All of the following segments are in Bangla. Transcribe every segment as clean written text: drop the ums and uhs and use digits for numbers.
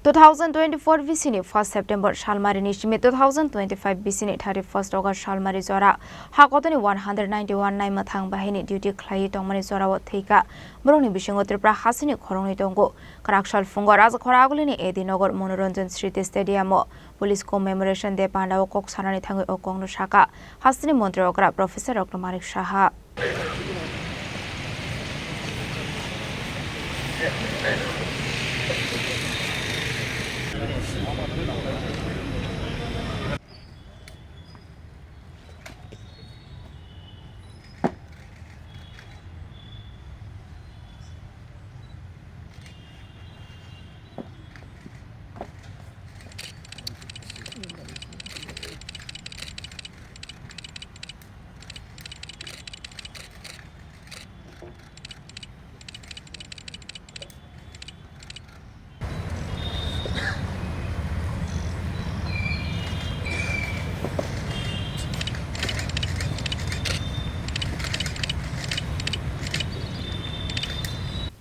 2024 Bisini 1st September Salmari Nishimi 2025 Bisini 31st August Salmari Jora Hakotor 191 Naimwthang Bahini duty Khlaiwi Tongmani Jora Thwikha Borok Bisingo Tripura Hasteni Khoroknwi Tongo Kraksal Phungo Rajakhor Aguli Nagar Manoranjan Smriti Stadium Police Commemoration Day Panda Kok Sanani Thangi Okongno Shaka Hasteni Mantri Okra Prof Manik Saha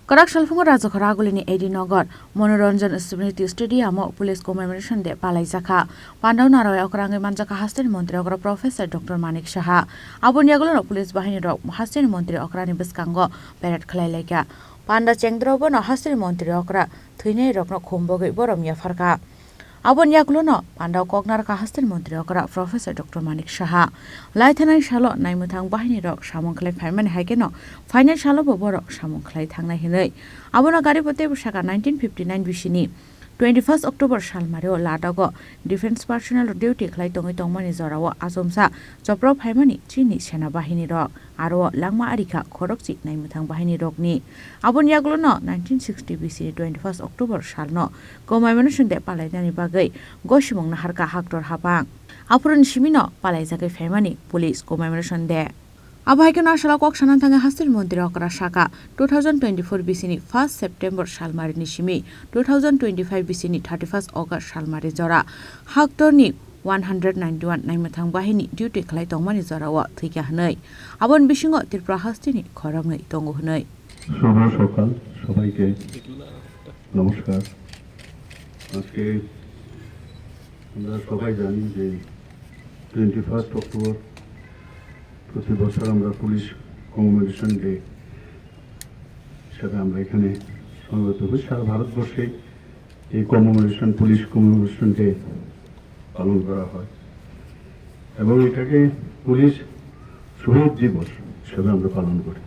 Kraksal Phungo Rajakhor Aguli Nagar Manoranjan Smriti Stadium Police Commemoration Day Palaijakha Khorang Manjakmungo Hasteni Mantri Okra Prof Dr. Manik Saha Abun Yagulo Police Bahini Hasteni Mantri Okra Bisingo Parade Khlaiwi Panda Chengdrobo no Hasteni Mantri Okra Thwikha Rokno Khombogi Borom Yafarka Abun Yagulo Panda Kognarka Hasteni Mantri Okra Prof Dr. Manik Saha Laithanai Shalo Naimwthang Bahini Rok Samung Khlai Phaimani Haikeno Final Shalo Borok Samung Khlai Thangnai Hinai Abuna Garipote Bushaka 1959 Bisini 21st October Salmari Ladago Defense Personnel Duty Khlai Tongmani jorao Azomsa Jopro Phaimani Chini Sena Bahini Rok Aro Langma Arika Khorokchi Naimwthang Bahini Rokni Abun Yagulo 1960 BC 21st October Salno Commemoration Day Palaidani Bagai Goshimong Naharka Hakotor Habang Apurun Shimino Palaijakha Phaimani Police Commemoration Day Abhaikena Shala Kok Sananthang Hasteni Mantri Okra Shaka 2024 Bisini 1st September Salmari Nishimi 2025 Bisini 31st August Salmari Jora Hakotor 191 Naimwthang Bahini duty Khlai Tongmani Jora Thwikha Hnai Abon Bisingo Tripura Hasteni Khoroknwi Tongo Hnai শুভ সকাল সবাইকে নমস্কার আজকে আমরা সবাই জানি যে 21st অক্টোবর প্রতি বছর আমরা পুলিশ কমেমোরেশন ডে হিসাবে আমরা এখানে সমবেত হই সারা ভারতবর্ষে এই পুলিশ কমেমোরেশন ডে পালন করা হয় এবং এটাকে পুলিশ শহীদ দিবস হিসাবে আমরা পালন করি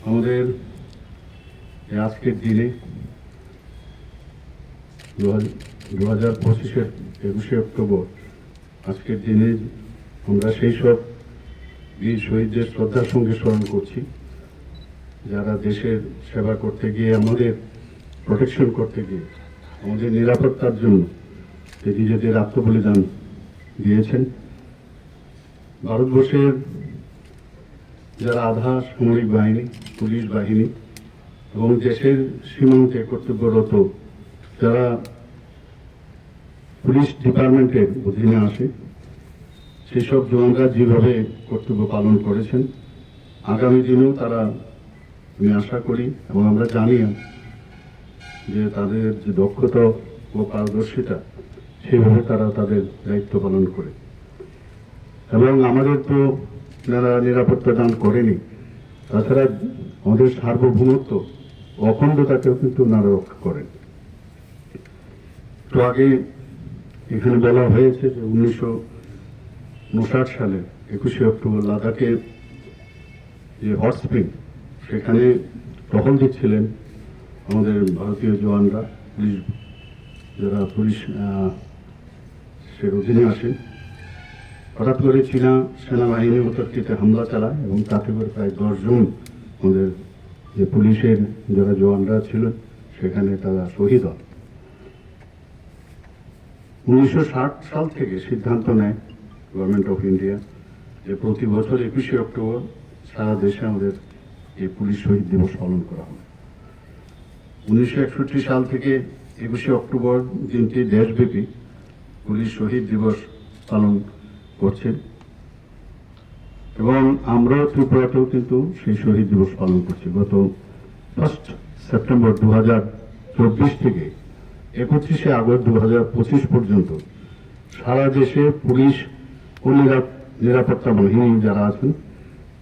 আমাদের আজকের দিনে 2025-এর 21শে অক্টোবর আজকের দিনে আমরা সেই সব বীর শহীদদের শ্রদ্ধার সঙ্গে স্মরণ করছি যারা দেশের সেবা করতে গিয়ে আমাদের প্রোটেকশন করতে গিয়ে আমাদের নিরাপত্তার জন্য নিজেদের আত্মবলিদান দিয়েছেন ভারতবর্ষের যারা আধা সামরিক বাহিনী পুলিশ বাহিনী এবং দেশের সীমান্তে কর্তব্যরত যারা পুলিশ ডিপার্টমেন্টের অধীনে আসে সেই সব জওয়ানরা যেভাবে কর্তব্য পালন করেছেন আগামী দিনেও তারা আমি আশা করি এবং আমরা জানি যে তাদের যে দক্ষতা ও পারদর্শিতা সেভাবে তারা তাদের দায়িত্ব পালন করে এবং আমাদের তো যারা নিরাপত্তা দান করেনি তাছাড়া আমাদের সার্বভৌমত্ব অখণ্ডতাকেও কিন্তু ওনারা রক্ষা করেন তো আগে এখানে বলা হয়েছে যে 1959 সালে 21শে অক্টোবর লাদাখে যে হট স্প্রিং সেখানে টহল দিচ্ছিলেন আমাদের ভারতীয় জওয়ানরা পুলিশ যারা পুলিশ সে অধীনে আসেন হঠাৎ করে চীনা সেনাবাহিনী অতর্কিতে হামলা চালায় এবং তাতে করে প্রায় 10 জন আমাদের যে পুলিশের যারা জওয়ানরা ছিলেন সেখানে তারা শহীদ হন 1960 সাল থেকে সিদ্ধান্ত নেয় গভর্নমেন্ট অফ ইন্ডিয়া যে প্রতি বছর 21শে অক্টোবর সারা দেশে আমাদের এই পুলিশ শহীদ দিবস পালন করা হবে 1961 সাল থেকে 21শে অক্টোবর দিনটি দেশব্যাপী পুলিশ শহীদ দিবস পালন করছে এবং আমরা ত্রিপুরাতেও কিন্তু সেই শহীদ দিবস পালন করছি গত 1 সেপ্টেম্বর 2024 থেকে 31শে আগস্ট 2025 পর্যন্ত সারা দেশে পুলিশ ও নিরাপত্তা বাহিনী যারা আছেন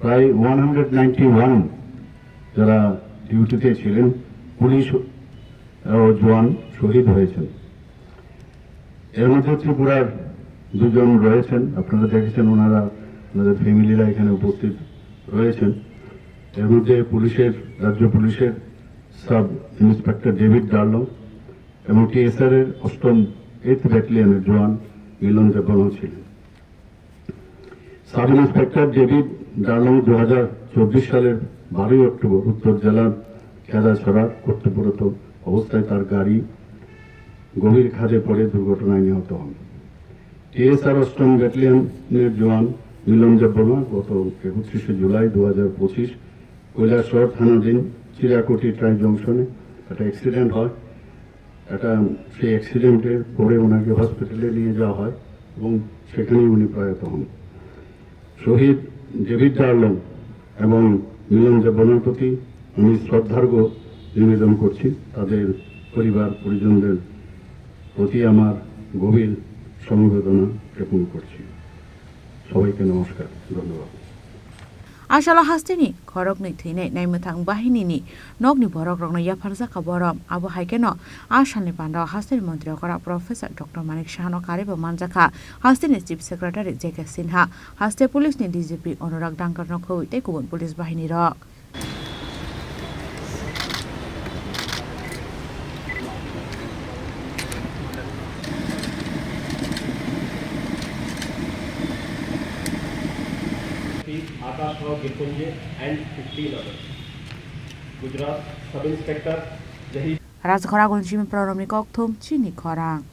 প্রায় 191 যারা ডিউটিতে ছিলেন পুলিশ ও জওয়ান শহীদ হয়েছেন। এর মধ্যে ত্রিপুরার দুজন রয়েছেন, আপনারা দেখেছেন, ওনাদের ফ্যামিলিরা এখানে উপস্থিত রয়েছেন। এর মধ্যে রাজ্য পুলিশের সাব ইন্সপেক্টর ডেভিড ডার্লং এবং টিএসআর এর 8ম 8th ব্যাটালিয়নের জওয়ান মিলন দেববর্মা ছিলেন। সাব ইন্সপেক্টর ডেভিড ডার্লং 2024 সালের 12 অক্টোবর উত্তর জেলার খেদাছড়া কর্তব্যরত অবস্থায় তার গাড়ি গভীর খাদে পড়ে দুর্ঘটনায় নিহত হন। টিএসআর 8ম ব্যাটালিয়নের জওয়ান মিলন দেববর্মা গত 31শে জুলাই 2025 কৈলাসহর থানাধীন চিরাকুটি ট্রাই জংশনে একটা অ্যাক্সিডেন্ট হয়। সেই অ্যাক্সিডেন্টের পরে ওনাকে হসপিটালে নিয়ে যাওয়া হয় এবং সেখানেই উনি প্রয়াত হন। শহীদ ডেভিড ডার্লং এবং মিলন দেববর্মার প্রতি আমি শ্রদ্ধার্ঘ্য নিবেদন করছি। তাদের পরিবার পরিজনদের প্রতি আমার গভীর সমবেদনা জ্ঞাপন করছি। সবাইকে নমস্কার, ধন্যবাদ। Ashala Hasteni Khoroknwi thine Naimwthang Bahini ni nokni Borok rokno yafarjaka borom abo haikeno Ashalni panda Hasteni Mantri Okra Prof Dr. Manik Saha no karibo Manjakha Hasteni Chief Secretary JK Sinha Haste Police ni DGP Onorak Dangkar no khoi te kubun Police Bahini rok Akash Gilpunje and 15 others. Gujarat Sub Inspector Jahi Rajakhor Aguli Simi Proromni Kokthum Chini Khorang